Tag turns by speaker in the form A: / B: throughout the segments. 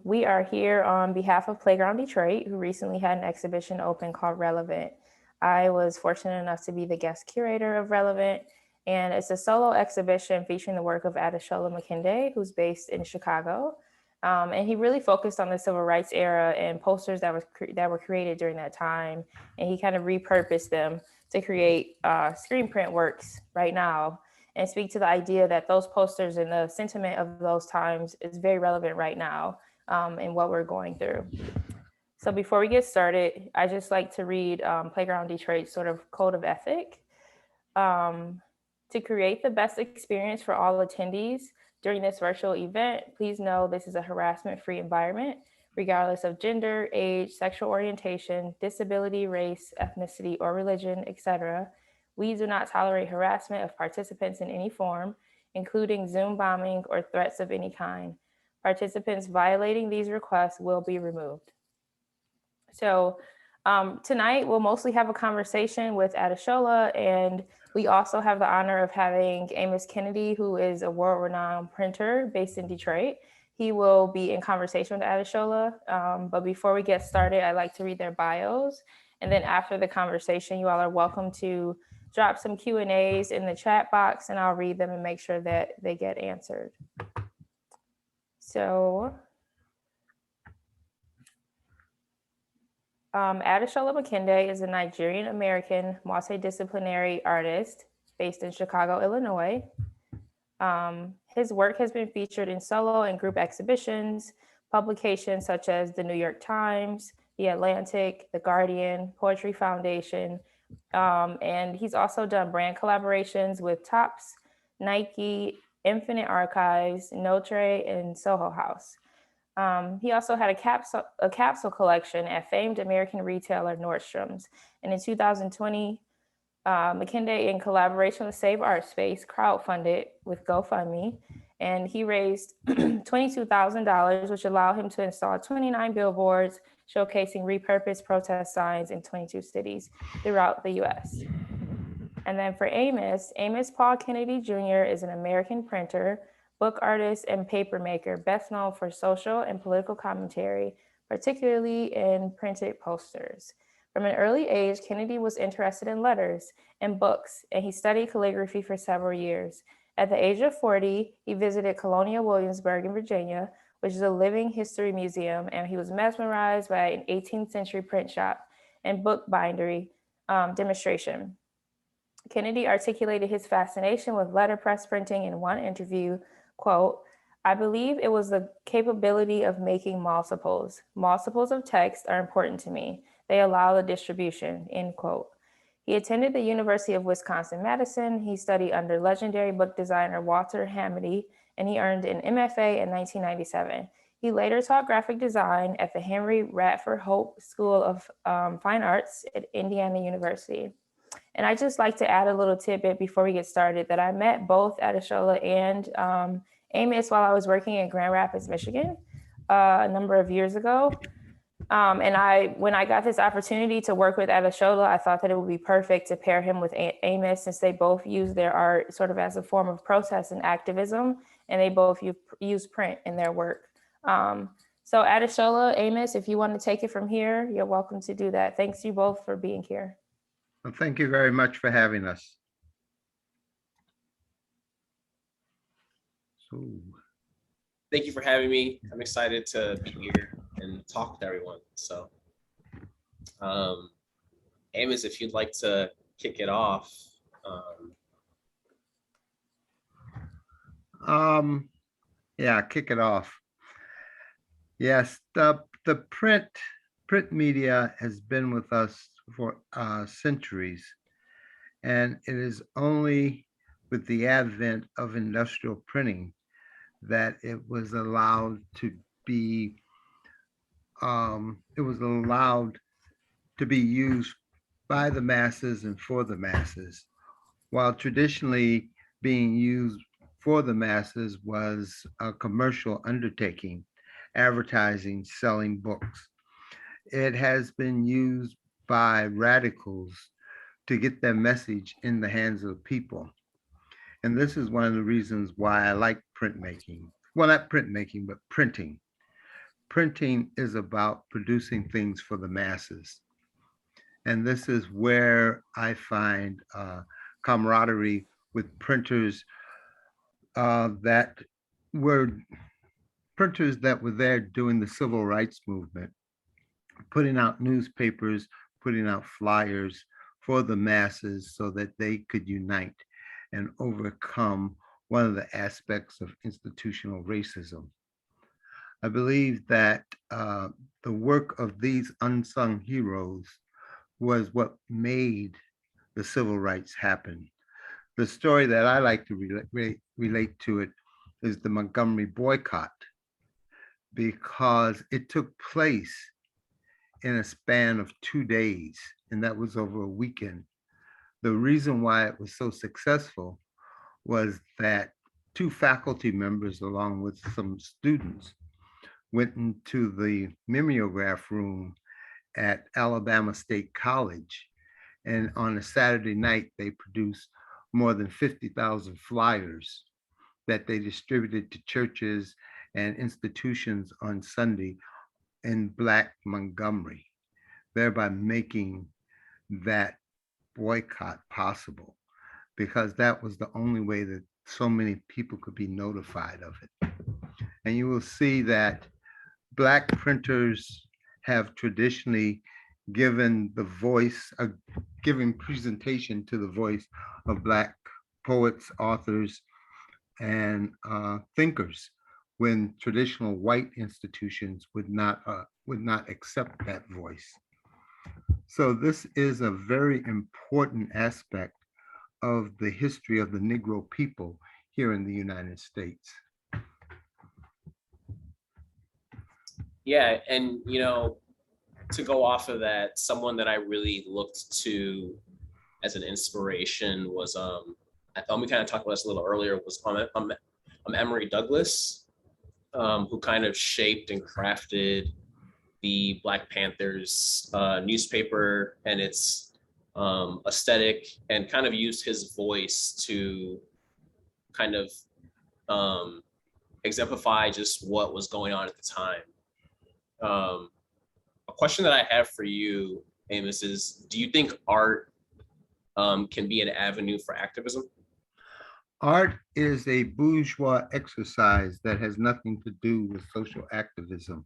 A: We are here on behalf of Playground Detroit, who recently had an exhibition open called Relevant. I was fortunate enough to be the guest curator of Relevant, and it's a solo exhibition featuring the work of Adeshola Makinde, who's based in Chicago. And he really focused on the civil rights era and posters that were created during that time, and he kind of repurposed them to create screen print works right now and speak to the idea that those posters and the sentiment of those times is very relevant right now in what we're going through. So before we get started, I just like to read Playground Detroit's sort of code of ethic. To create the best experience for all attendees during this virtual event, please know this is a harassment-free environment, regardless of gender, age, sexual orientation, disability, race, ethnicity, or religion, etc. We do not tolerate harassment of participants in any form, including Zoom bombing or threats of any kind. Participants violating these requests will be removed. So tonight we'll mostly have a conversation with Adeshola, and we also have the honor of having Amos Kennedy, who is a world-renowned printer based in Detroit. He will be in conversation with Adeshola, but before we get started, I'd like to read their bios. And then after the conversation, you all are welcome to drop some Q&As in the chat box, and I'll read them and make sure that they get answered. So Adeshola Makinde is a Nigerian-American multidisciplinary artist based in Chicago, Illinois. His work has been featured in solo and group exhibitions, publications such as the New York Times, The Atlantic, The Guardian, Poetry Foundation, and he's also done brand collaborations with Topps, Nike, Infinite Archives, Notre, and Soho House. He also had a capsule collection at famed American retailer Nordstrom's. And in 2020, Makinde, in collaboration with Save Art Space, crowdfunded with GoFundMe, and he raised $22,000, which allowed him to install 29 billboards showcasing repurposed protest signs in 22 cities throughout the US. And then for Amos Paul Kennedy Jr. is an American printer, book artist, and paper maker, best known for social and political commentary, particularly in printed posters. From an early age, Kennedy was interested in letters and books, and he studied calligraphy for several years. At the age of 40, he visited Colonial Williamsburg in Virginia, which is a living history museum, and he was mesmerized by an 18th century print shop and book bindery demonstration. Kennedy articulated his fascination with letterpress printing in one interview, quote, "I believe it was the capability of making multiples. Multiples of text are important to me. They allow the distribution," end quote. He attended the University of Wisconsin-Madison. He studied under legendary book designer Walter Hamady, and he earned an MFA in 1997. He later taught graphic design at the Henry Radford Hope School of Fine Arts at Indiana University. And I just like to add a little tidbit before we get started that I met both Adeshola and Amos while I was working in Grand Rapids, Michigan, a number of years ago. And when I got this opportunity to work with Adeshola, I thought that it would be perfect to pair him with Amos, since they both use their art sort of as a form of protest and activism, and they both use print in their work. So Adeshola, Amos, if you want to take it from here, you're welcome to do that. Thanks to you both for being here.
B: Well, thank you very much for having us.
C: Thank you for having me. I'm excited to be here and talk with everyone. So, Amos, if you'd like to kick it off.
B: Yeah, kick it off. Yes, the print media has been with us for centuries, and it is only with the advent of industrial printing that it was allowed to be used by the masses and for the masses, while traditionally being used for the masses was a commercial undertaking, advertising, selling books. It has been used by radicals to get their message in the hands of people. And this is one of the reasons why I like printmaking. Well, not printmaking, but printing. printing is about producing things for the masses. And this is where I find camaraderie with printers that were there during the civil rights movement, putting out newspapers, putting out flyers for the masses so that they could unite and overcome one of the aspects of institutional racism. I believe that the work of these unsung heroes was what made the civil rights happen. The story that I like to relate to it is the Montgomery boycott, because it took place in a span of 2 days, and that was over a weekend. The reason why it was so successful was that two faculty members, along with some students, went into the mimeograph room at Alabama State College. And on a Saturday night, they produced more than 50,000 flyers that they distributed to churches and institutions on Sunday in Black Montgomery, thereby making that boycott possible, because that was the only way that so many people could be notified of it. And you will see that Black printers have traditionally given the voice, given presentation to the voice of Black poets, authors, and thinkers, when traditional white institutions would not accept that voice. So this is a very important aspect of the history of the Negro people here in the United States.
C: Yeah, and to go off of that, someone that I really looked to as an inspiration was I thought we kind of talked about this a little earlier, was Emory Douglas, who kind of shaped and crafted the Black Panthers newspaper and its aesthetic, and kind of used his voice to kind of exemplify just what was going on at the time. A question that I have for you, Amos, is do you think art can be an avenue for activism?
B: Art is a bourgeois exercise that has nothing to do with social activism.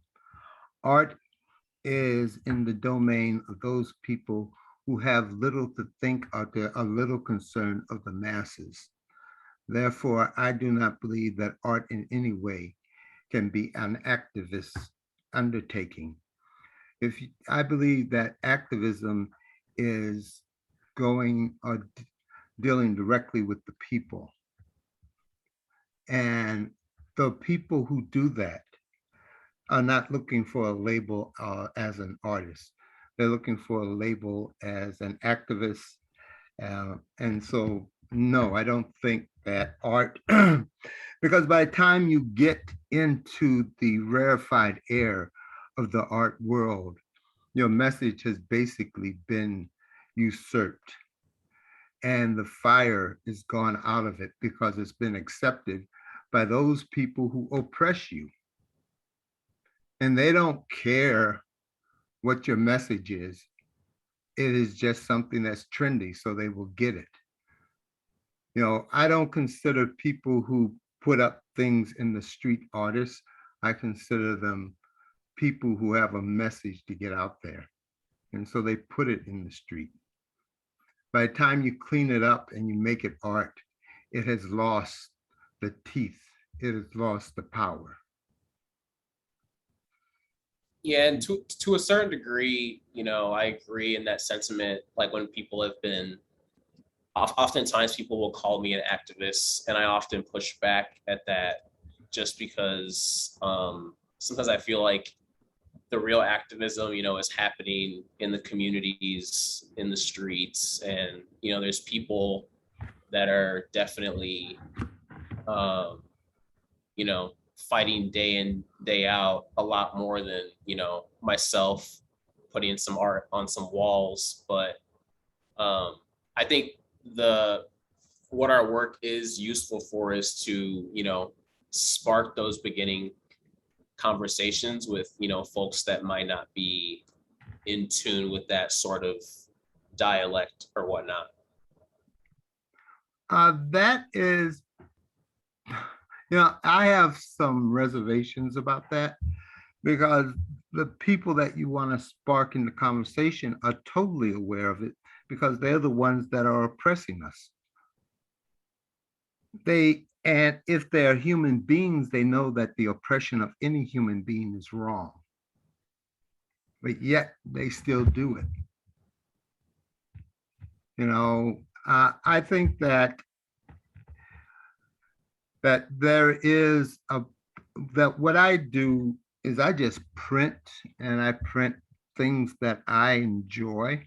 B: Art is in the domain of those people who have little to think or they're a little concerned of the masses. Therefore, I do not believe that art in any way can be an activist undertaking. I believe that activism is going or dealing directly with the people. And the people who do that are not looking for a label as an artist. They're looking for a label as an activist. And so, no, I don't think that art, because by the time you get into the rarefied air of the art world, your message has basically been usurped. And the fire is gone out of it because it's been accepted by those people who oppress you. And they don't care what your message is. It is just something that's trendy, so they will get it. I don't consider people who put up things in the street artists. I consider them people who have a message to get out there. And so they put it in the street. By the time you clean it up and you make it art, it has lost the teeth. It has lost the power.
C: Yeah, and to a certain degree, I agree in that sentiment. Like when people have been, oftentimes people will call me an activist, and I often push back at that, just because sometimes I feel like the real activism, is happening in the communities, in the streets, and there's people that are definitely, fighting day in, day out a lot more than, myself putting some art on some walls. But I think what our work is useful for is to, spark those beginning conversations with, folks that might not be in tune with that sort of dialect or whatnot?
B: That is, I have some reservations about that, because the people that you want to spark in the conversation are totally aware of it, because they're the ones that are oppressing us. And if they're human beings, they know that the oppression of any human being is wrong, but yet they still do it. I think that there is that what I do is I just print, and I print things that I enjoy,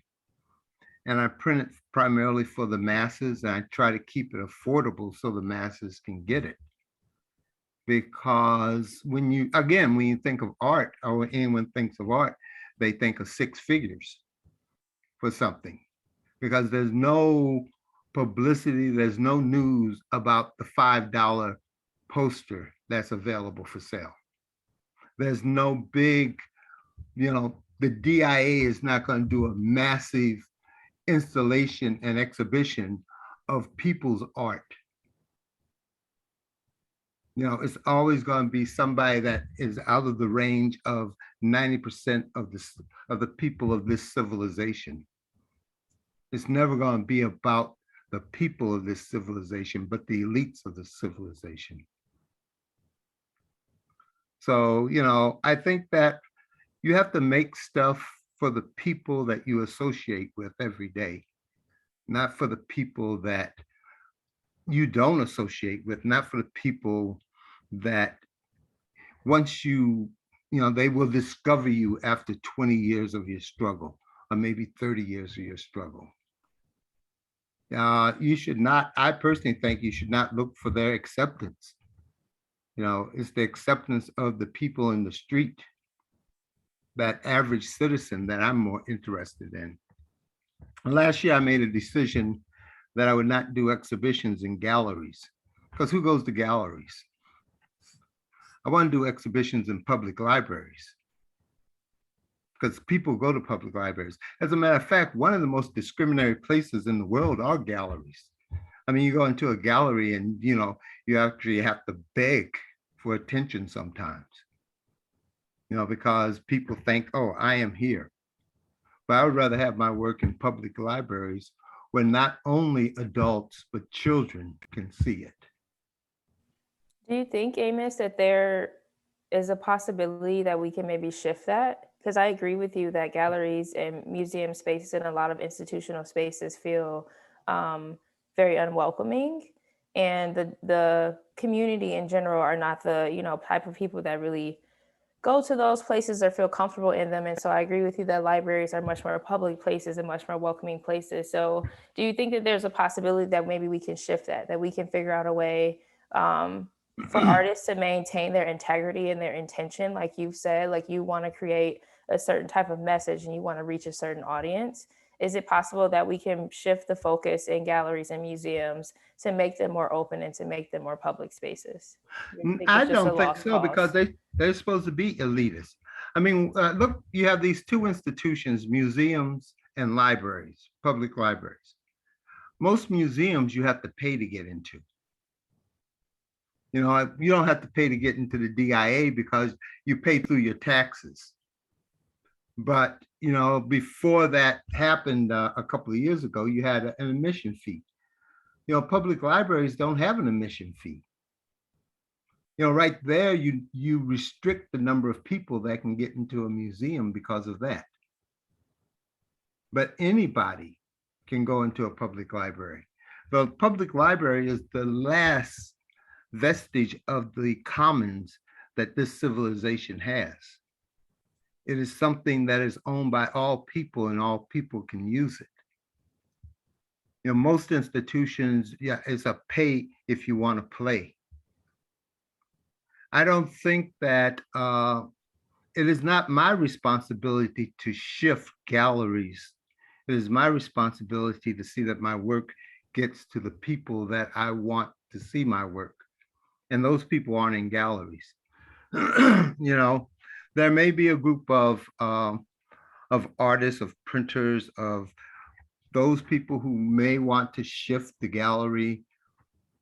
B: and I print it primarily for the masses, and I try to keep it affordable so the masses can get it. Because when you think of art, or when anyone thinks of art, they think of six figures for something, because there's no publicity, there's no news about the $5 poster that's available for sale. There's no big, the DIA is not going to do a massive installation and exhibition of people's art. It's always going to be somebody that is out of the range of 90% of the people of this civilization. It's never going to be about the people of this civilization, but the elites of the civilization. So, I think that you have to make stuff for the people that you associate with every day, not for the people that you don't associate with, not for the people that once they will discover you after 20 years of your struggle, or maybe 30 years of your struggle. You should not, I personally think you should not look for their acceptance. It's the acceptance of the people in the street, that average citizen, that I'm more interested in. And last year I made a decision that I would not do exhibitions in galleries, because who goes to galleries? I want to do exhibitions in public libraries, because people go to public libraries. As a matter of fact, one of the most discriminatory places in the world are galleries. I mean, you go into a gallery and, you actually have to beg for attention sometimes, because people think, oh, I am here. But I would rather have my work in public libraries where not only adults, but children can see it.
A: Do you think, Amos, that there is a possibility that we can maybe shift that? Because I agree with you that galleries and museum spaces and a lot of institutional spaces feel very unwelcoming, and the community in general are not the type of people that really go to those places or feel comfortable in them. And so I agree with you that libraries are much more public places and much more welcoming places. So do you think that there's a possibility that maybe we can shift that we can figure out a way for artists to maintain their integrity and their intention? Like you've said, like you want to create a certain type of message and you want to reach a certain audience. Is it possible that we can shift the focus in galleries and museums to make them more open and to make them more public spaces?
B: I don't think so, because they're supposed to be elitist. I mean, look, you have these two institutions, museums and libraries, public libraries. Most museums you have to pay to get into. You don't have to pay to get into the DIA because you pay through your taxes. But, before that happened a couple of years ago, you had an admission fee. Public libraries don't have an admission fee. Right there, you restrict the number of people that can get into a museum because of that. But anybody can go into a public library. The public library is the last vestige of the commons that this civilization has. It is something that is owned by all people and all people can use it. Most institutions, it's a pay if you want to play. I don't think that it is not my responsibility to shift galleries. It is my responsibility to see that my work gets to the people that I want to see my work. And those people aren't in galleries. You know, there may be a group of artists, of printers, of those people who may want to shift the gallery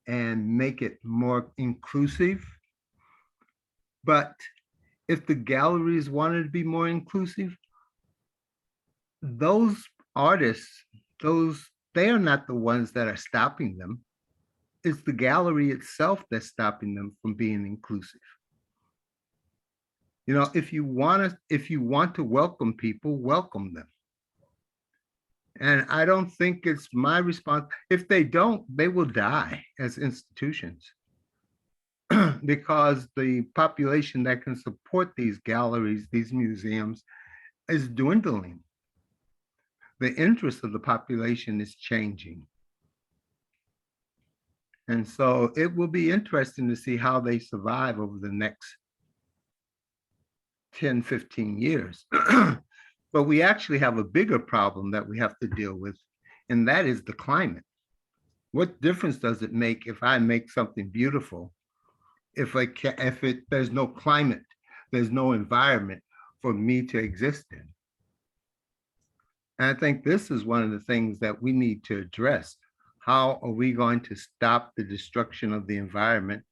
B: and make it more inclusive. But if the galleries wanted to be more inclusive, those artists, those they are not the ones that are stopping them. It's the gallery itself that's stopping them from being inclusive. You know, if you want to welcome people, welcome them. And I don't think it's my response. If they don't, they will die as institutions because the population that can support these galleries, these museums, is dwindling. The interest of the population is changing. And so it will be interesting to see how they survive over the next 10, 15 years. But we actually have a bigger problem that we have to deal with, and that is the climate. What difference does it make if I make something beautiful if there's no climate, there's no environment for me to exist in? And I think this is one of the things that we need to address. How are we going to stop the destruction of the environment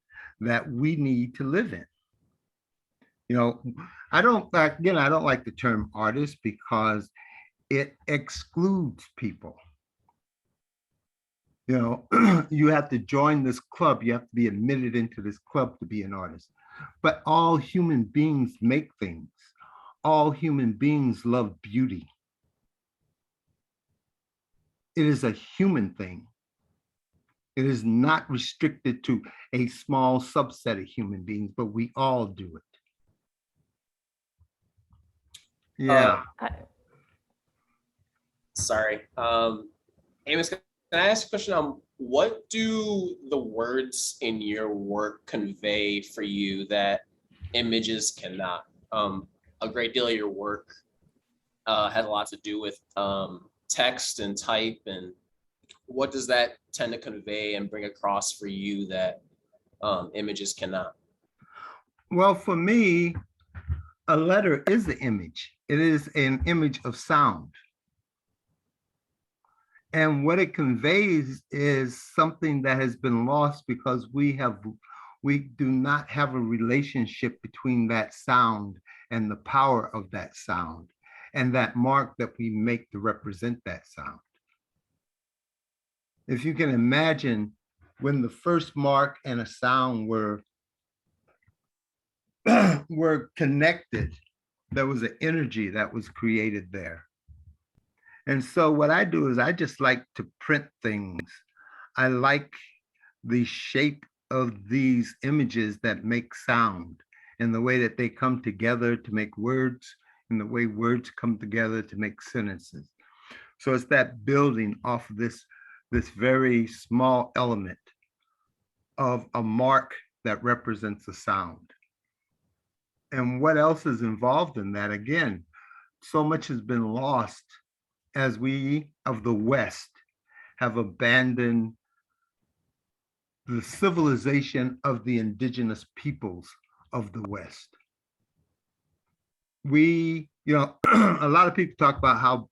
B: that we need to live in? You know, I don't like the term artist because it excludes people. You know, you have to join this club, you have to be admitted into this club to be an artist. But all human beings make things. All human beings love beauty. It is a human thing. It is not restricted to a small subset of human beings, but we all do it. Yeah.
C: Sorry. Amos, can I ask a question? What do the words in your work convey for you that images cannot? A great deal of your work has a lot to do with text and type, and what does that tend to convey and bring across for you that images cannot?
B: Well, for me, a letter is an image. It is an image of sound. And what it conveys is something that has been lost because we do not have a relationship between that sound and the power of that sound and that mark that we make to represent that sound. If you can imagine when the first mark and a sound were connected, there was an energy that was created there. And so what I do is I just like to print things. I like the shape of these images that make sound and the way that they come together to make words and the way words come together to make sentences. So it's that building off of this very small element of a mark that represents a sound. And what else is involved in that? Again, so much has been lost as we of the West have abandoned the civilization of the indigenous peoples of the West. We, a lot of people talk about how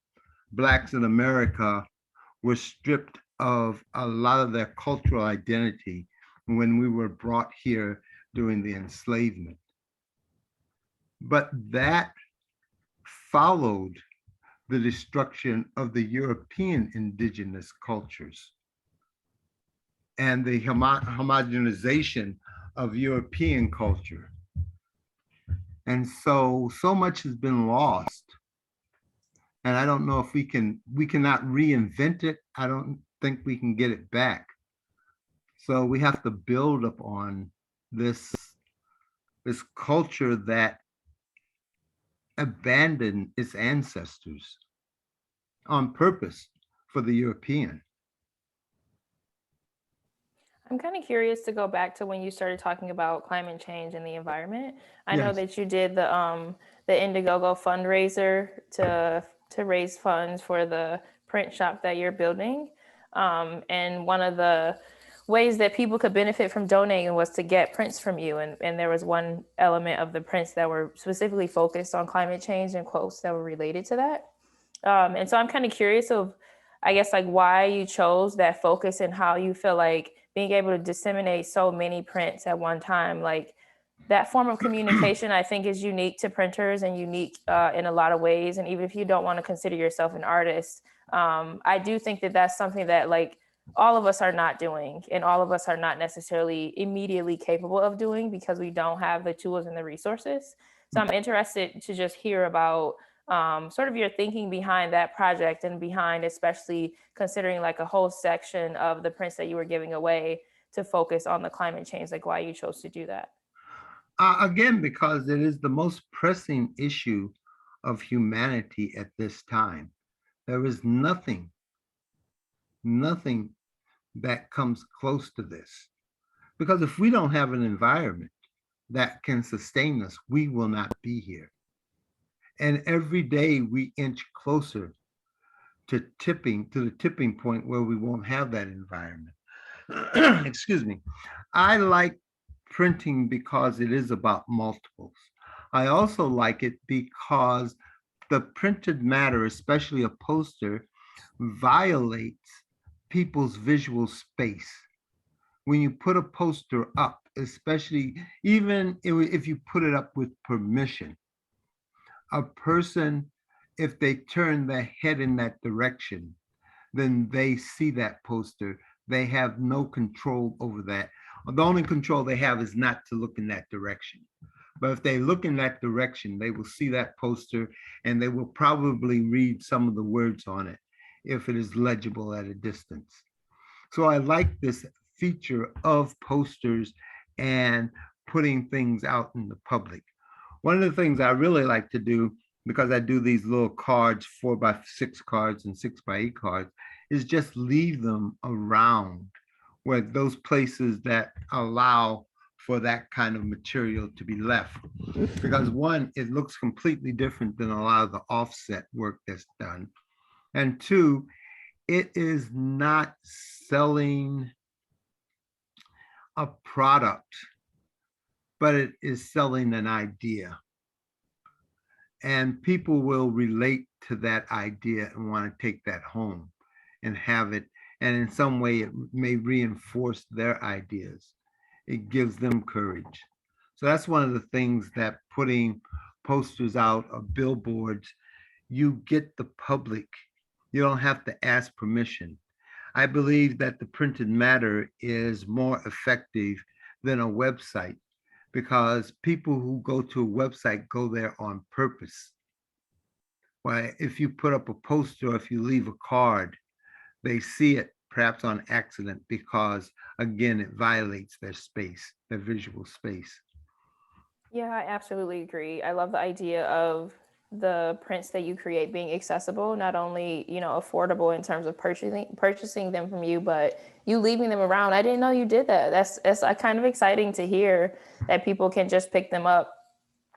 B: Blacks in America were stripped of a lot of their cultural identity when we were brought here during the enslavement. But that followed the destruction of the European indigenous cultures and the homogenization of European culture. And so much has been lost. And I don't know if we cannot reinvent it. I don't think we can get it back. So we have to build upon this culture that abandoned its ancestors on purpose for the European.
A: I'm kind of curious to go back to when you started talking about climate change and the environment. I know that you did the Indiegogo fundraiser to raise funds for the print shop that you're building. And one of the ways that people could benefit from donating was to get prints from you. And there was one element of the prints that were specifically focused on climate change and quotes that were related to that. And so I'm kind of curious of, I guess, like why you chose that focus and how you feel like being able to disseminate so many prints at one time, like that form of communication, I think is unique to printers and unique in a lot of ways. And even if you don't want to consider yourself an artist, I do think that that's something that like all of us are not doing and all of us are not necessarily immediately capable of doing because we don't have the tools and the resources. So I'm interested to just hear about sort of your thinking behind that project and behind especially considering like a whole section of the prints that you were giving away to focus on the climate change, like why you chose to do that.
B: Again, because it is the most pressing issue of humanity at this time. There is nothing that comes close to this. Because if we don't have an environment that can sustain us, we will not be here. And every day we inch closer to the tipping point where we won't have that environment. Excuse me. I like printing because it is about multiples. I also like it because the printed matter, especially a poster, violates people's visual space. When you put a poster up, especially even if you put it up with permission, a person, if they turn their head in that direction, then they see that poster. They have no control over that. The only control they have is not to look in that direction. But if they look in that direction, they will see that poster and they will probably read some of the words on it if it is legible at a distance. So I like this feature of posters and putting things out in the public. One of the things I really like to do, because I do these little cards, 4x6 cards and 6x8 cards, is just leave them around where those places that allow for that kind of material to be left. Because one, it looks completely different than a lot of the offset work that's done. And two, it is not selling a product, but it is selling an idea. And people will relate to that idea and want to take that home and have it. And in some way, it may reinforce their ideas. It gives them courage. So that's one of the things that putting posters out or billboards, you get the public. You don't have to ask permission. I believe that the printed matter is more effective than a website because people who go to a website go there on purpose. Why, if you put up a poster or if you leave a card, they see it perhaps on accident because, again, it violates their space, their visual space.
A: Yeah, I absolutely agree. I love the idea of the prints that you create being accessible, not only, you know, affordable in terms of purchasing them from you, but you leaving them around. I didn't know you did that. That's kind of exciting to hear that people can just pick them up,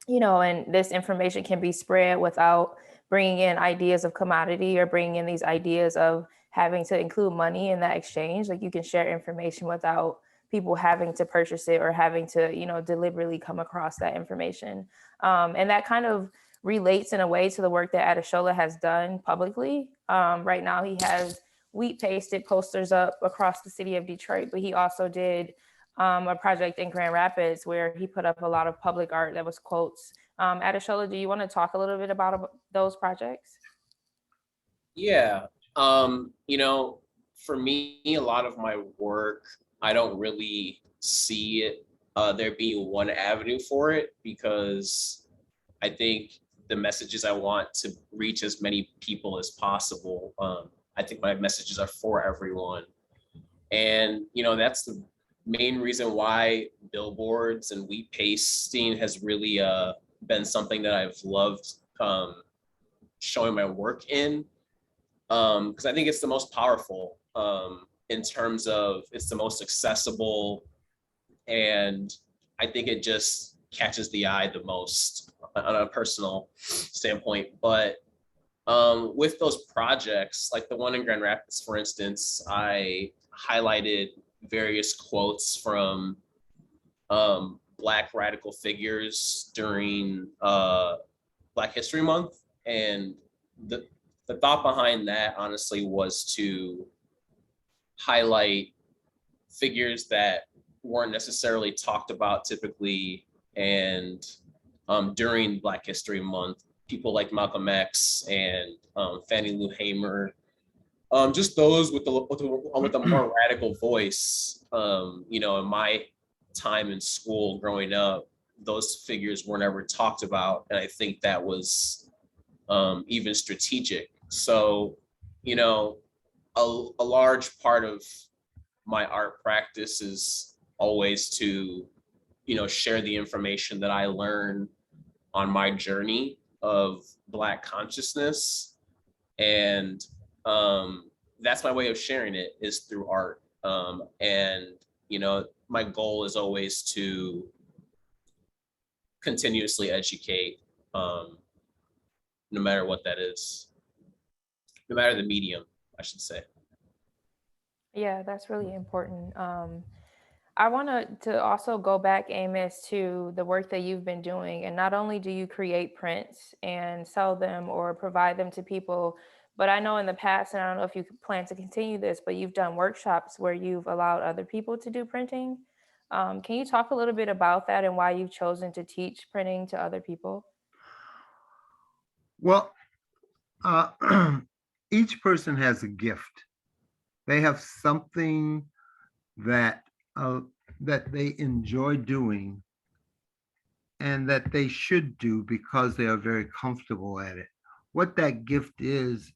A: you know, and this information can be spread without bringing in ideas of commodity or bringing in these ideas of having to include money in that exchange. Like you can share information without people having to purchase it or having to, you know, deliberately come across that information. And that kind of relates in a way to the work that Adeshola has done publicly. Right now, he has wheat pasted posters up across the city of Detroit, but he also did a project in Grand Rapids where he put up a lot of public art that was quotes. Adeshola, do you want to talk a little bit about those projects?
C: Yeah. You know, for me, a lot of my work, I don't really see it, there being one avenue for it because I think the messages I want to reach as many people as possible. I think my messages are for everyone. And, you know, that's the main reason why billboards and wheat pasting has really been something that I've loved showing my work in. Because I think it's the most powerful in terms of it's the most accessible. And I think it just catches the eye the most on a personal standpoint. But with those projects, like the one in Grand Rapids, for instance, I highlighted various quotes from Black radical figures during Black History Month. And the thought behind that, honestly, was to highlight figures that weren't necessarily talked about typically. And during Black History Month, people like Malcolm X and Fannie Lou Hamer, just those with a more radical voice. You know, in my time in school growing up, those figures were never talked about, and I think that was even strategic. So, you know, a large part of my art practice is always to, you know, share the information that I learn on my journey of Black consciousness. And that's my way of sharing it, is through art. And, you know, my goal is always to continuously educate, no matter what that is, no matter the medium, I should say.
A: Yeah, that's really important. I want to also go back, Amos, to the work that you've been doing. And not only do you create prints and sell them or provide them to people, but I know in the past, and I don't know if you plan to continue this, but you've done workshops where you've allowed other people to do printing. Can you talk a little bit about that and why you've chosen to teach printing to other people?
B: Well, each person has a gift. They have something that that they enjoy doing and that they should do because they are very comfortable at it. What that gift is,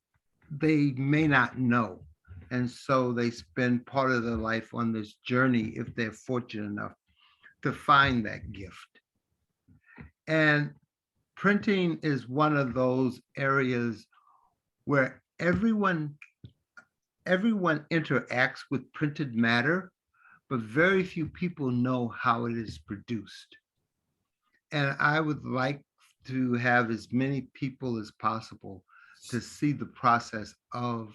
B: they may not know. And so they spend part of their life on this journey if they're fortunate enough to find that gift. And printing is one of those areas where everyone interacts with printed matter, but very few people know how it is produced. And I would like to have as many people as possible to see the process of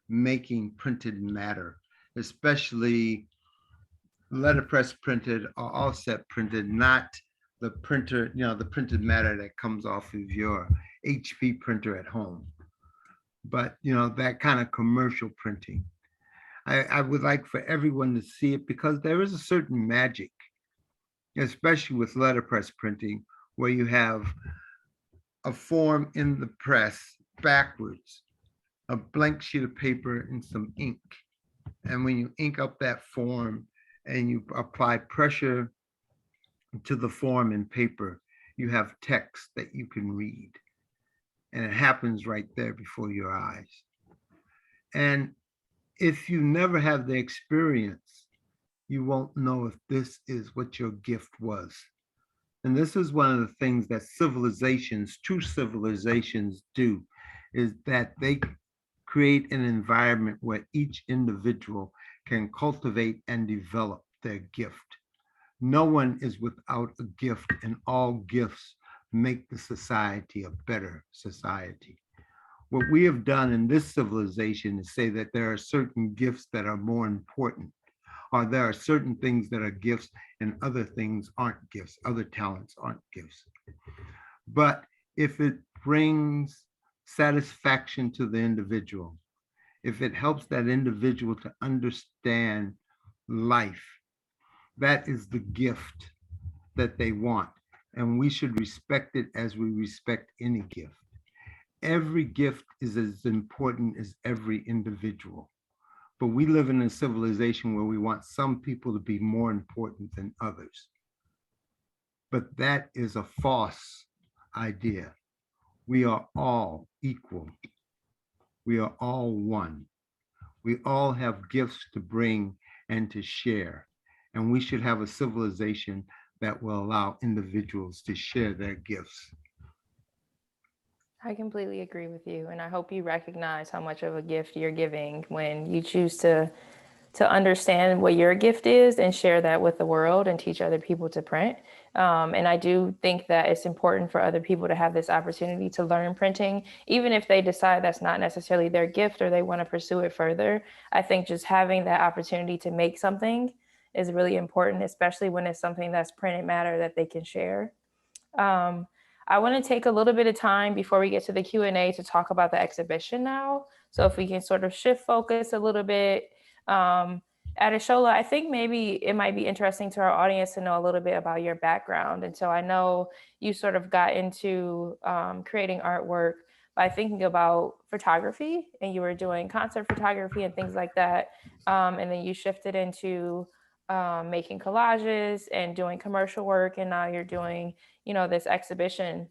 B: making printed matter, especially letterpress printed or offset printed, not the printer, the printed matter that comes off of your HP printer at home, but that kind of commercial printing. I would like for everyone to see it because there is a certain magic, especially with letterpress printing, where you have a form in the press backwards, a blank sheet of paper and some ink. And when you ink up that form and you apply pressure to the form in paper, you have text that you can read. And it happens right there before your eyes. And if you never have the experience, you won't know if this is what your gift was. And this is one of the things that civilizations, true civilizations, do, is that they create an environment where each individual can cultivate and develop their gift. No one is without a gift, and all gifts make the society a better society. What we have done in this civilization is say that there are certain gifts that are more important, or there are certain things that are gifts and other things aren't gifts, other talents aren't gifts. But if it brings satisfaction to the individual, if it helps that individual to understand life, that is the gift that they want. And we should respect it as we respect any gift. Every gift is as important as every individual. But we live in a civilization where we want some people to be more important than others. But that is a false idea. We are all equal. We are all one. We all have gifts to bring and to share. And we should have a civilization that will allow individuals to share their gifts.
A: I completely agree with you. And I hope you recognize how much of a gift you're giving when you choose to to understand what your gift is and share that with the world and teach other people to print. And I do think that it's important for other people to have this opportunity to learn printing, even if they decide that's not necessarily their gift or they want to pursue it further. I think just having that opportunity to make something is really important, especially when it's something that's printed matter that they can share. I want to take a little bit of time before we get to the Q&A to talk about the exhibition now. So if we can sort of shift focus a little bit. Adeshola, I think maybe it might be interesting to our audience to know a little bit about your background. And so I know you sort of got into creating artwork by thinking about photography, and you were doing concert photography and things like that. And then you shifted into making collages and doing commercial work, and now you're doing, this exhibition.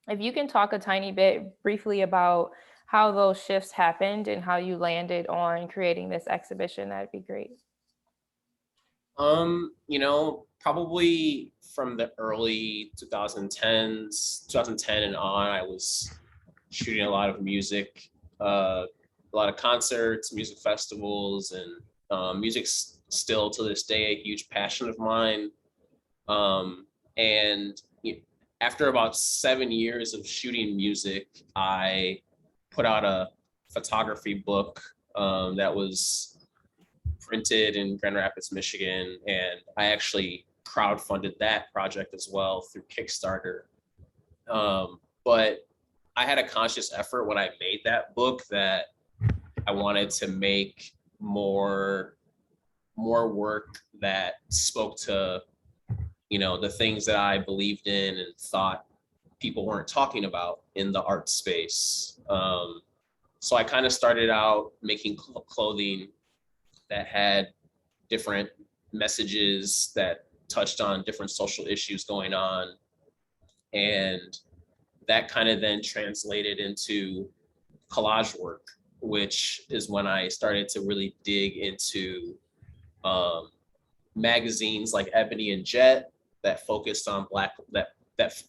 A: If you can talk a tiny bit briefly about how those shifts happened and how you landed on creating this exhibition, that'd be great.
C: Probably from the early 2010 and on, I was shooting a lot of music, a lot of concerts, music festivals, and music's still to this day a huge passion of mine. And after about 7 years of shooting music, I put out a photography book that was printed in Grand Rapids, Michigan, and I actually crowdfunded that project as well through Kickstarter. But I had a conscious effort when I made that book that I wanted to make more work that spoke to the things that I believed in and thought people weren't talking about in the art space. So I kind of started out making clothing that had different messages that touched on different social issues going on. And that kind of then translated into collage work, which is when I started to really dig into magazines like Ebony and Jet that focused on that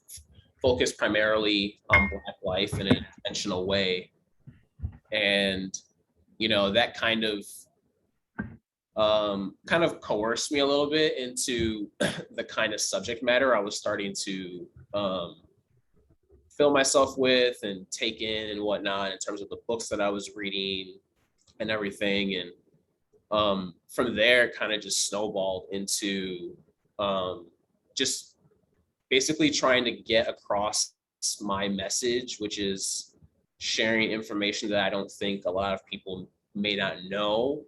C: focused primarily on Black life in an intentional way. And that kind of coerced me a little bit into the kind of subject matter I was starting to fill myself with and take in and whatnot in terms of the books that I was reading and everything. And from there, it kind of just snowballed into just basically trying to get across my message, which is sharing information that I don't think a lot of people may not know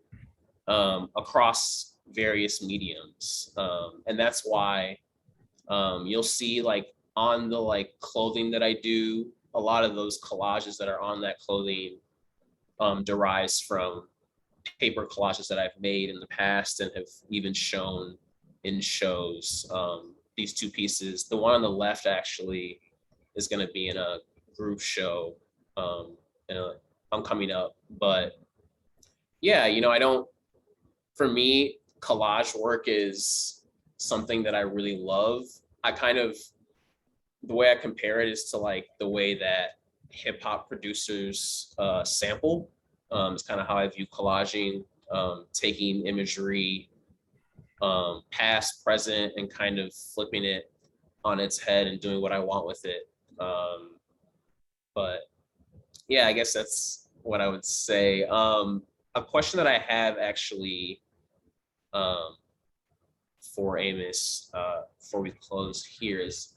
C: across various mediums. And that's why you'll see like on the like clothing that I do, a lot of those collages that are on that clothing derives from paper collages that I've made in the past and have even shown in shows. These two pieces, the one on the left actually is going to be in a group show I'm coming up. But yeah, for me, collage work is something that I really love. The way I compare it is to like the way that hip hop producers sample. It's kind of how I view collaging, taking imagery, past, present, and kind of flipping it on its head and doing what I want with it. But yeah, I guess that's what I would say. A question that I have actually for Amos, before we close here, is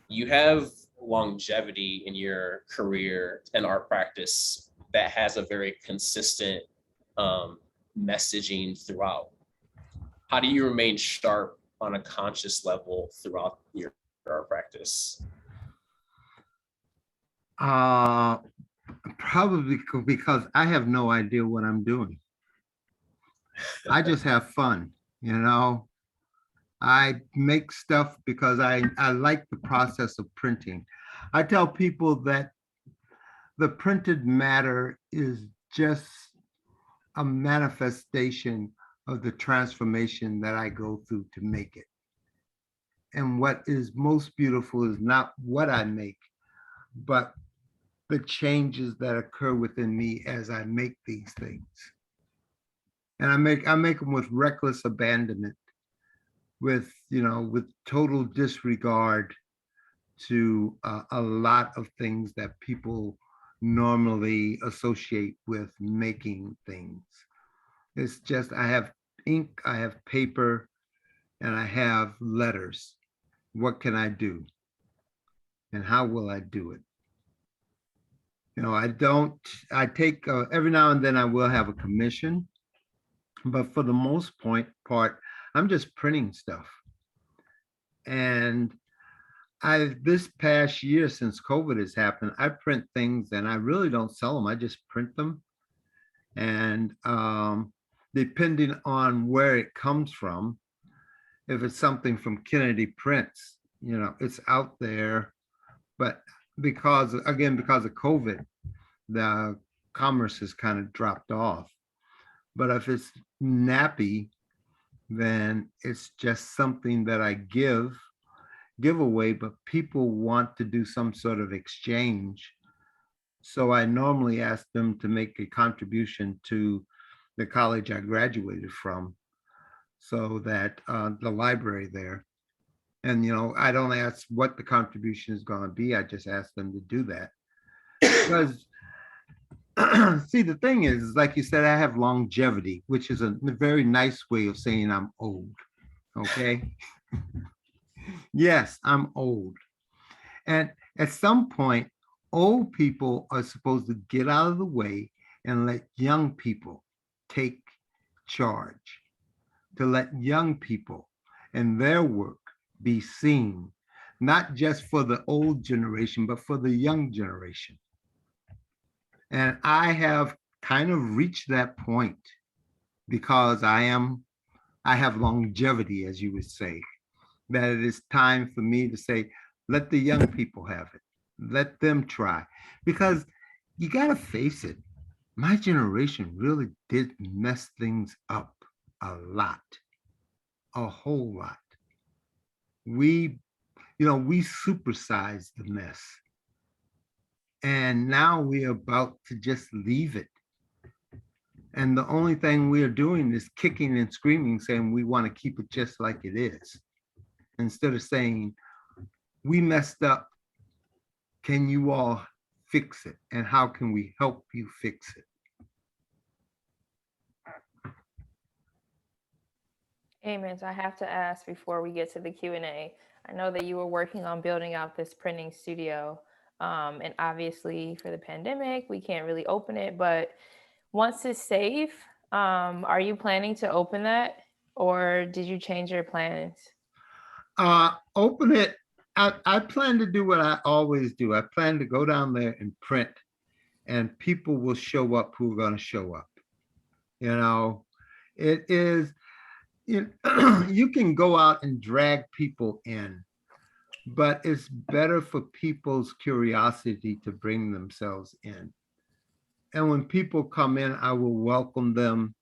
C: you have longevity in your career and art practice that has a very consistent messaging throughout. How do you remain sharp on a conscious level throughout your art practice?
B: Probably because I have no idea what I'm doing. I just have fun, I make stuff because I like the process of printing. I tell people that the printed matter is just a manifestation of the transformation that I go through to make it. And what is most beautiful is not what I make, but the changes that occur within me as I make these things. And I make them with reckless abandonment, with with total disregard to a lot of things that people normally associate with making things. It's just I have ink, I have paper, and I have letters. What can I do? And how will I do it? I don't, I take, every now and then I will have a commission, but for the most part, I'm just printing stuff. And this past year, since COVID has happened, I print things and I really don't sell them. I just print them. And depending on where it comes from, if it's something from Kennedy Prints, it's out there. But because of COVID, the commerce has kind of dropped off. But if it's nappy, then it's just something that I give away, but people want to do some sort of exchange. So I normally ask them to make a contribution to the college I graduated from, so that the library there. And, I don't ask what the contribution is going to be. I just ask them to do that. Because, see, the thing is, like you said, I have longevity, which is a very nice way of saying I'm old. Okay. Yes, I'm old. And at some point, old people are supposed to get out of the way and let young people take charge, to let young people and their work be seen, not just for the old generation, but for the young generation. And I have kind of reached that point because I have longevity, as you would say, that it is time for me to say, let the young people have it. Let them try. Because you got to face it, my generation really did mess things up a lot, a whole lot. We supersized the mess. And now we're about to just leave it. And the only thing we are doing is kicking and screaming, saying we want to keep it just like it is. Instead of saying, we messed up. Can you all fix it? And how can we help you fix it?
A: Amos, I have to ask before we get to the Q&A. I know that you were working on building out this printing studio. And obviously for the pandemic, we can't really open it, but once it's safe, are you planning to open that, or did you change your plans?
B: Open it. I plan to do what I always do. I plan to go down there and print, and people will show up who are going to show up. It is, you can go out and drag people in, but it's better for people's curiosity to bring themselves in. And when people come in, I will welcome them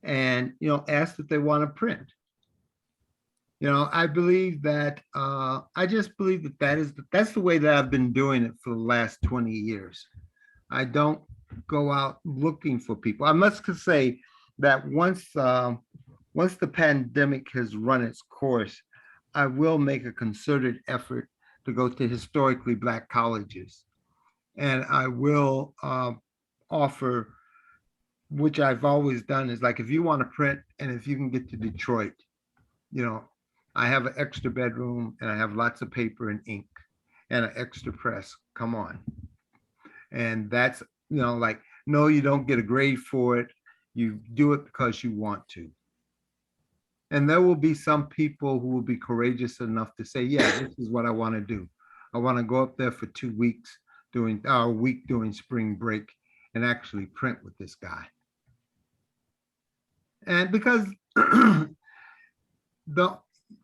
B: and, ask if they want to print. I believe that, I just believe that's the way that I've been doing it for the last 20 years. I don't go out looking for people. I must say that once the pandemic has run its course, I will make a concerted effort to go to historically Black colleges. And I will offer, which I've always done, is like, if you want to print and if you can get to Detroit, I have an extra bedroom and I have lots of paper and ink and an extra press. Come on. And that's, like, no, you don't get a grade for it. You do it because you want to. And there will be some people who will be courageous enough to say, yeah, this is what I want to do. I want to go up there for 2 weeks doing a week during spring break and actually print with this guy. And because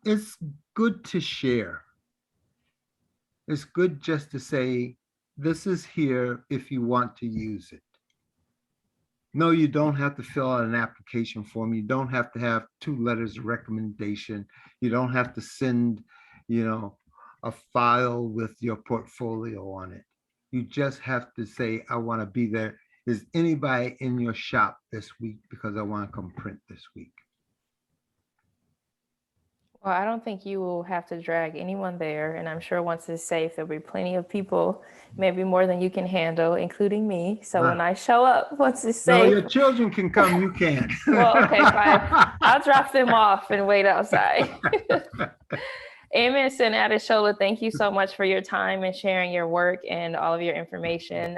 B: it's good to share. It's good just to say, this is here if you want to use it. No, you don't have to fill out an application form. You don't have to have 2 letters of recommendation. You don't have to send, a file with your portfolio on it. You just have to say, I want to be there Is anybody in your shop this week? Because I want to come print this week.
A: Well, I don't think you will have to drag anyone there. And I'm sure once it's safe, there'll be plenty of people, maybe more than you can handle, including me. So when I show up, once it's
B: No,
A: safe.
B: your children can come, you can't.
A: Well, okay, fine. I'll drop them off and wait outside. Amos and Adeshola, thank you so much for your time and sharing your work and all of your information.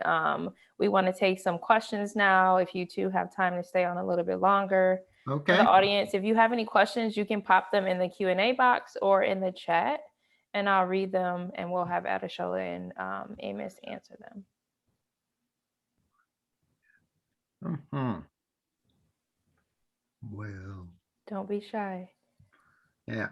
A: We want to take some questions now. If you two have time to stay on a little bit longer.
B: Okay.
A: For the audience, if you have any questions, you can pop them in the Q&A box or in the chat, and I'll read them, and we'll have Adeshola and Amos answer them.
B: Well.
A: Don't be shy.
B: Yeah.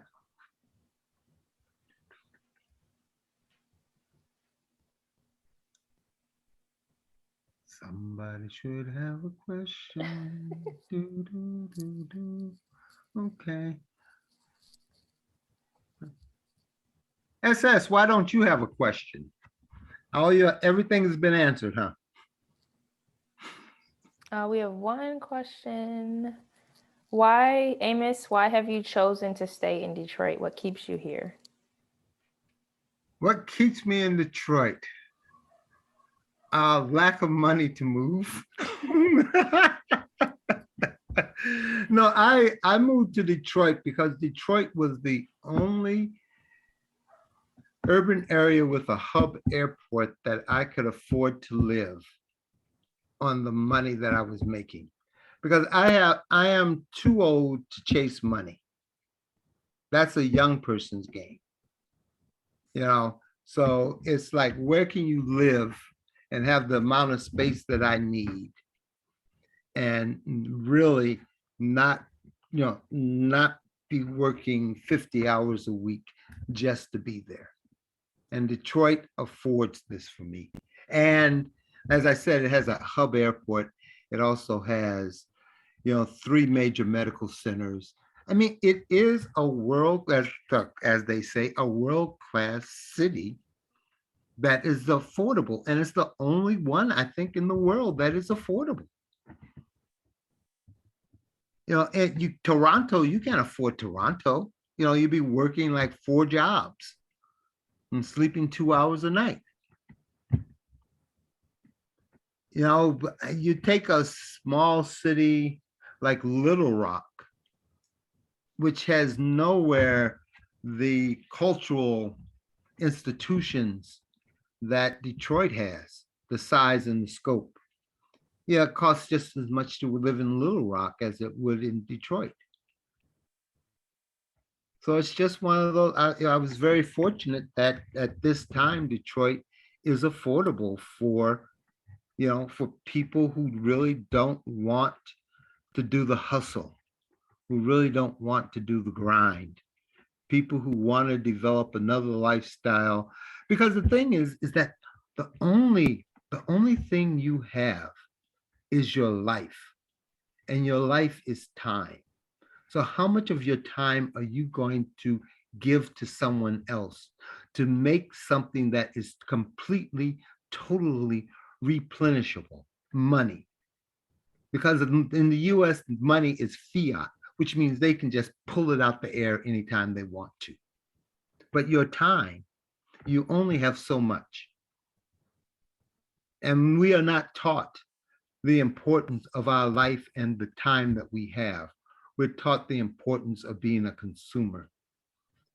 B: Somebody should have a question. Okay. SS, why don't you have a question? Everything has been answered, huh?
A: We have one question. Why, Amos, why have you chosen to stay in Detroit? What keeps you here?
B: What keeps me in Detroit? Lack of money to move. No, I moved to Detroit because Detroit was the only urban area with a hub airport that I could afford to live on the money that I was making. Because I am too old to chase money. That's a young person's game. So it's like, where can you live and have the amount of space that I need and really not be working 50 hours a week just to be there. And Detroit affords this for me. And as I said, it has a hub airport. It also has, 3 major medical centers. I mean, it is a as they say, a world-class city that is affordable. And it's the only one, I think, in the world that is affordable. Toronto, you can't afford Toronto. You'd be working like 4 jobs and sleeping 2 hours a night. You take a small city like Little Rock, which has nowhere the cultural institutions that Detroit has, the size and the scope. Yeah, it costs just as much to live in Little Rock as it would in Detroit. So it's just one of those, I was very fortunate that at this time, Detroit is affordable for people who really don't want to do the hustle, who really don't want to do the grind, people who want to develop another lifestyle. Because the thing is that the only thing you have is your life, and your life is time. So how much of your time are you going to give to someone else to make something that is completely, totally replenishable? Money. Because in the US, money is fiat, which means they can just pull it out the air anytime they want to. But your time, you only have so much. And we are not taught the importance of our life and the time that we have. We're taught the importance of being a consumer.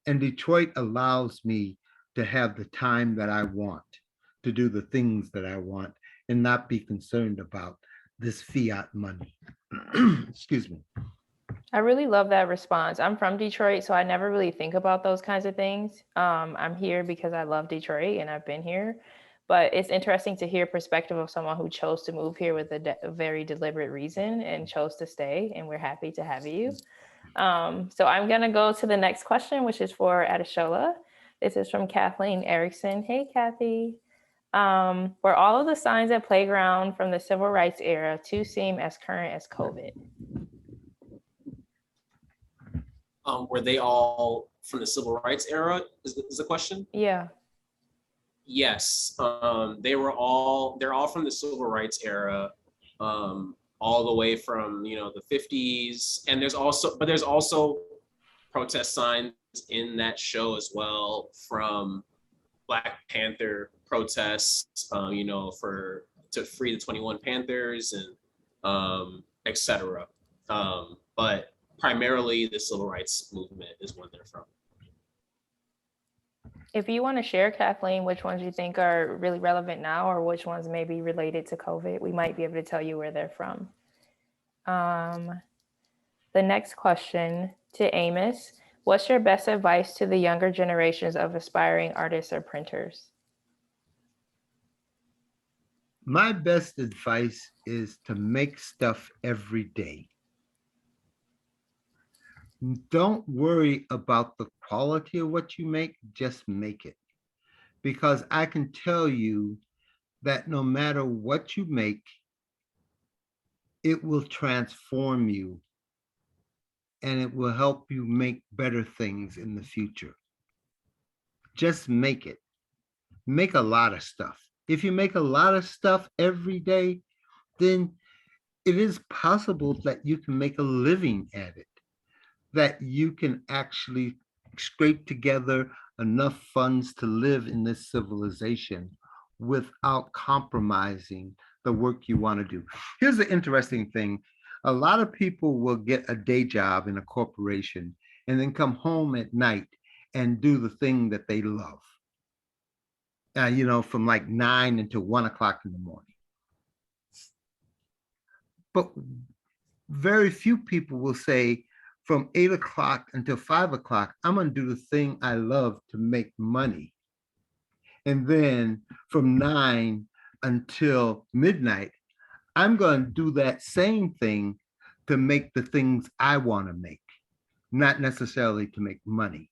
B: And Detroit allows me to have the time that I want, to do the things that I want, and not be concerned about this fiat money. Excuse me.
A: I really love that response. I'm from Detroit, so I never really think about those kinds of things. I'm here because I love Detroit and I've been here. But it's interesting to hear perspective of someone who chose to move here with a very deliberate reason and chose to stay, and we're happy to have you. So I'm going to go to the next question, which is for Adeshola. This is from Kathleen Erickson. Hey, Kathy. Were all of the signs at Playground from the Civil Rights era to seem as current as COVID?
C: Were they all from the Civil Rights era, is the question?
A: Yeah.
C: Yes, they're all from the Civil Rights era. all the way from, the 50s. And there's also protest signs in that show as well, from Black Panther protests, to free the 21 Panthers and et cetera. But primarily the civil rights movement is where they're from.
A: If you want to share, Kathleen, which ones you think are really relevant now or which ones may be related to COVID, we might be able to tell you where they're from. The next question to Amos: what's your best advice to the younger generations of aspiring artists or printers?
B: My best advice is to make stuff every day. Don't worry about the quality of what you make, just make it. Because I can tell you that no matter what you make, it will transform you and it will help you make better things in the future. Just make it. Make a lot of stuff. If you make a lot of stuff every day, then it is possible that you can make a living at it, that you can actually scrape together enough funds to live in this civilization without compromising the work you want to do. Here's the interesting thing. A lot of people will get a day job in a corporation and then come home at night and do the thing that they love, from like 9 until 1 o'clock in the morning. But very few people will say, from 8 o'clock until 5 o'clock, I'm going to do the thing I love to make money. And then from 9 until midnight, I'm going to do that same thing to make the things I want to make, not necessarily to make money.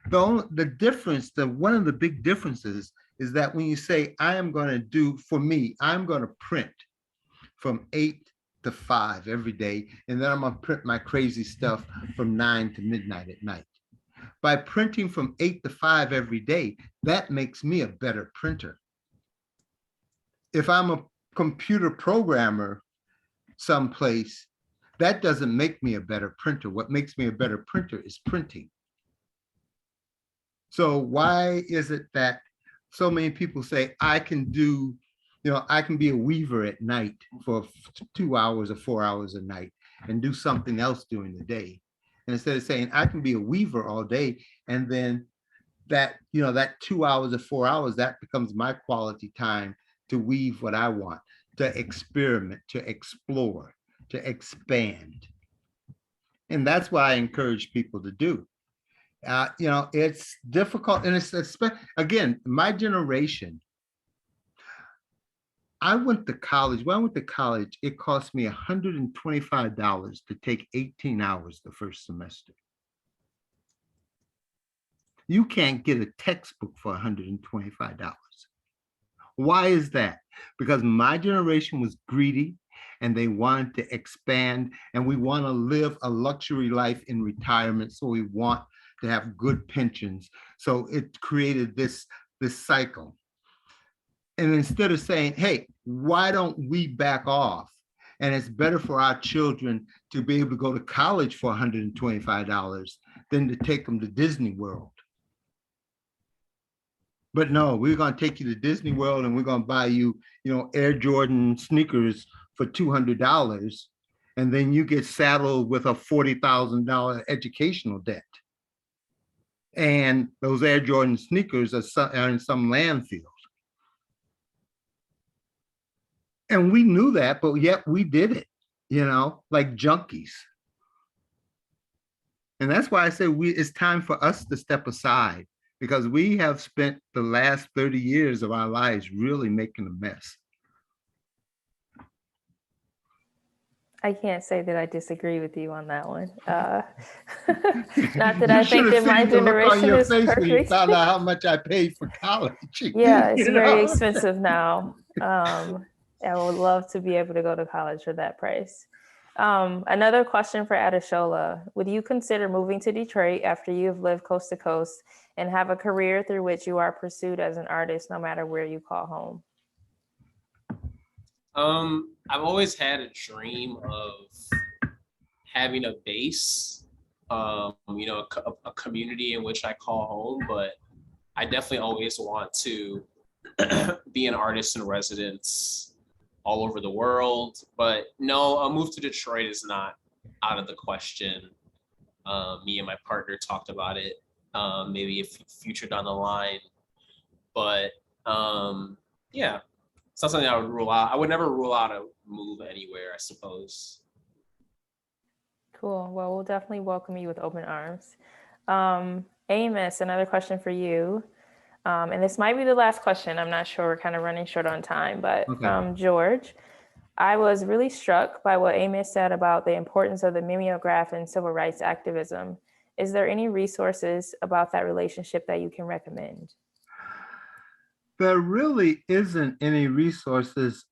B: The difference, one of the big differences is that when you say, I'm going to print from 8 to 5 every day, and then I'm going to print my crazy stuff from 9 to midnight at night. By printing from 8 to 5 every day, that makes me a better printer. If I'm a computer programmer someplace, that doesn't make me a better printer. What makes me a better printer is printing. So why is it that so many people say, I can be a weaver at night for 2 hours or 4 hours a night and do something else during the day? And instead of saying, I can be a weaver all day, and then that 2 hours or 4 hours, that becomes my quality time to weave what I want, to experiment, to explore, to expand. And that's what I encourage people to do. It's difficult, and it's again, my generation. I went to college. When I went to college, it cost me $125 to take 18 hours the first semester. You can't get a textbook for $125. Why is that? Because my generation was greedy and they wanted to expand, and we want to live a luxury life in retirement. So we want to have good pensions. So it created this cycle. And instead of saying, hey, why don't we back off? And it's better for our children to be able to go to college for $125 than to take them to Disney World. But no, we're going to take you to Disney World and we're going to buy you, Air Jordan sneakers for $200. And then you get saddled with a $40,000 educational debt. And those Air Jordan sneakers are in some landfill. And we knew that, but yet we did it, like junkies. And that's why I say it's time for us to step aside, because we have spent the last 30 years of our lives really making a mess.
A: I can't say that I disagree with you on that one. Not that I think that my generation is perfect.
B: You found out how much I paid for college.
A: Yeah, it's very expensive now. I would love to be able to go to college for that price. Another question for Adeshola: would you consider moving to Detroit after you've lived coast to coast and have a career through which you are pursued as an artist, no matter where you call home?
C: I've always had a dream of having a base, a community in which I call home, but I definitely always want to be an artist in residence all over the world. But no, a move to Detroit is not out of the question. Me and my partner talked about it, maybe a future down the line. But yeah, it's not something I would rule out. I would never rule out a move anywhere, I suppose.
A: Cool. Well, we'll definitely welcome you with open arms. Amos, another question for you. And this might be the last question. I'm not sure. We're kind of running short on time, but
B: Okay.
A: from George, I was really struck by what Amos said about the importance of the mimeograph in civil rights activism. Is there any resources about that relationship that you can recommend?
B: There really isn't any resources.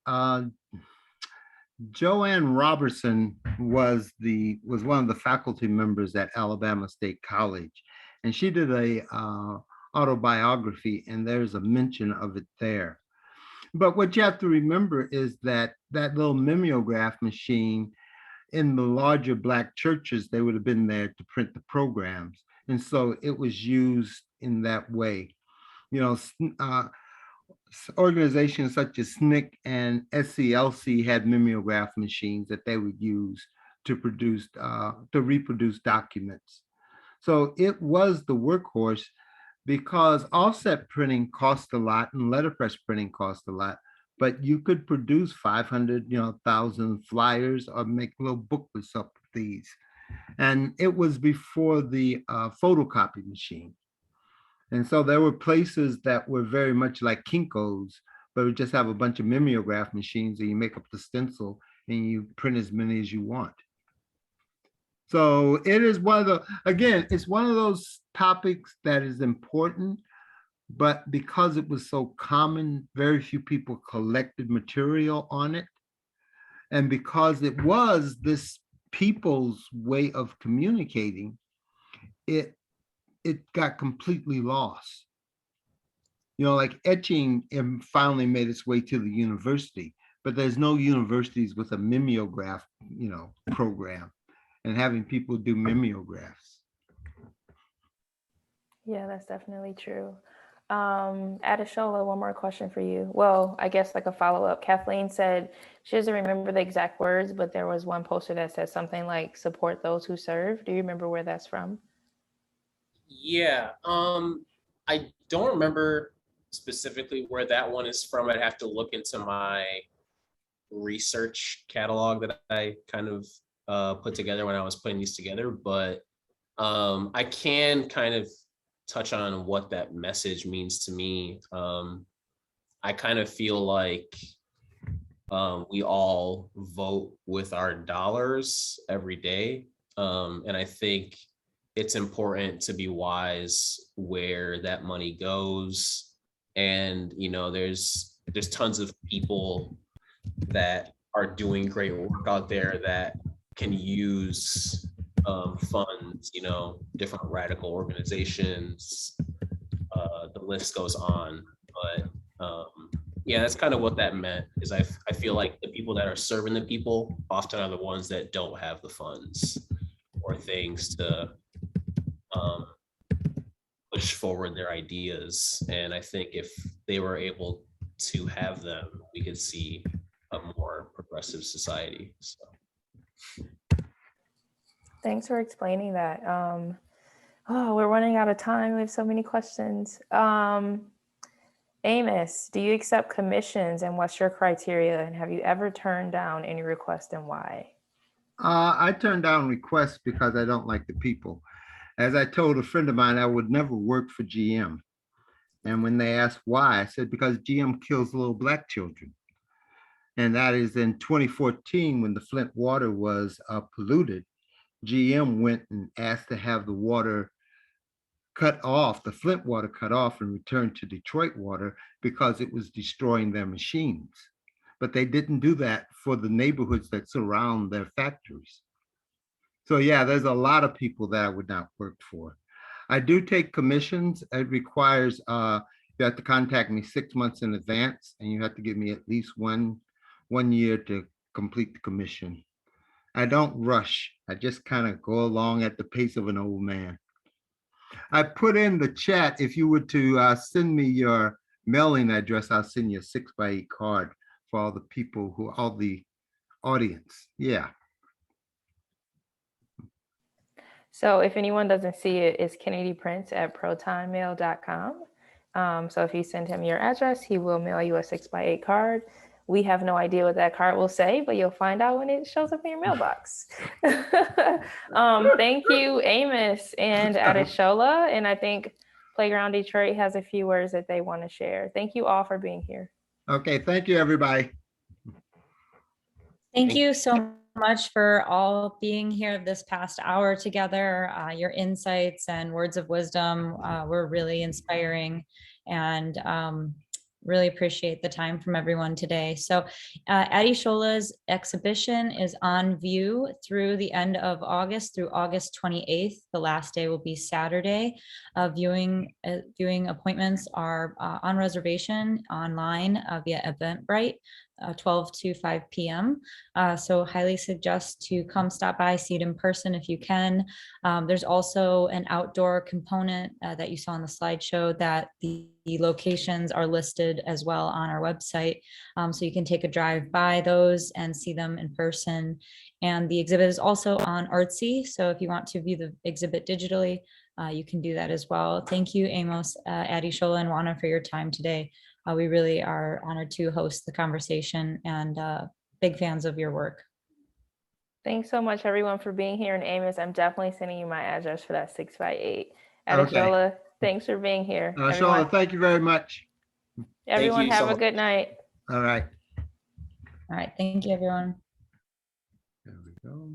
B: Joanne Robertson was one of the faculty members at Alabama State College, and she did a autobiography, and there's a mention of it there. But what you have to remember is that that little mimeograph machine in the larger Black churches, they would have been there to print the programs, and so it was used in that way. You know, organizations such as SNCC and SCLC had mimeograph machines that they would use to reproduce documents. So it was the workhorse because offset printing cost a lot and letterpress printing cost a lot, but you could produce 500, 1,000 flyers or make little booklets up of these. And it was before the photocopy machine. And so there were places that were very much like Kinko's, but would just have a bunch of mimeograph machines and you make up the stencil and you print as many as you want. So it is it's one of those topics that is important, but because it was so common, very few people collected material on it. And because it was this people's way of communicating, it got completely lost. Like etching finally made its way to the university, but there's no universities with a mimeograph, program and having people do mimeographs.
A: Yeah, that's definitely true. Adeshola, one more question for you. Well, I guess like a follow-up. Kathleen said she doesn't remember the exact words, but there was one poster that said something like support those who serve. Do you remember where that's from?
C: Yeah, I don't remember specifically where that one is from. I'd have to look into my research catalog that I kind of put together when I was putting these together, but I can kind of touch on what that message means to me. I kind of feel like we all vote with our dollars every day. And I think it's important to be wise where that money goes. And, there's tons of people that are doing great work out there that can use funds, different radical organizations, the list goes on. But yeah, that's kind of what that meant, is I feel like the people that are serving the people often are the ones that don't have the funds or things to push forward their ideas. And I think if they were able to have them, we could see a more progressive society. So.
A: Thanks for explaining that. We're running out of time. We have so many questions. Amos, do you accept commissions and what's your criteria? And have you ever turned down any requests and why?
B: I turned down requests because I don't like the people. As I told a friend of mine, I would never work for GM. And when they asked why, I said, because GM kills little Black children. And that is in 2014, when the Flint water was polluted, GM went and asked to have the water cut off, the Flint water cut off and returned to Detroit water because it was destroying their machines. But they didn't do that for the neighborhoods that surround their factories. So yeah, there's a lot of people that I would not work for. I do take commissions. It requires, you have to contact me 6 months in advance and you have to give me at least one 1 year to complete the commission. I don't rush. I just kind of go along at the pace of an old man. I put in the chat, if you were to send me your mailing address, I'll send you a 6x8 card for all the people all the audience. Yeah.
A: So if anyone doesn't see it, it's kennedyprince@protonmail.com. So if you send him your address, he will mail you a 6x8 card. We have no idea what that card will say, but you'll find out when it shows up in your mailbox. Thank you, Amos and Adeshola. And I think Playground Detroit has a few words that they want to share. Thank you all for being here.
B: Okay, thank you, everybody.
D: Thank you so much for all being here this past hour together. Your insights and words of wisdom were really inspiring, and really appreciate the time from everyone today. So Adeshola's exhibition is on view through the end of August, through August 28th. The last day will be Saturday. Viewing appointments are on reservation online via Eventbrite. 12 to 5 p.m. So highly suggest to come stop by, see it in person if you can. There's also an outdoor component that you saw on the slideshow that the locations are listed as well on our website. So you can take a drive by those and see them in person. And the exhibit is also on Artsy. So if you want to view the exhibit digitally, you can do that as well. Thank you, Amos, Adeshola, and Juana for your time today. We really are honored to host the conversation, and big fans of your work.
A: Thanks so much, everyone, for being here. And Amos, I'm definitely sending you my address for that 6x8. Adeshola,
B: Okay.
A: Thanks for being here.
B: Adeshola, thank you very much.
A: Everyone,
C: you
A: have
C: so
A: a good night.
B: All right.
D: All right, thank you, everyone.
B: There we go.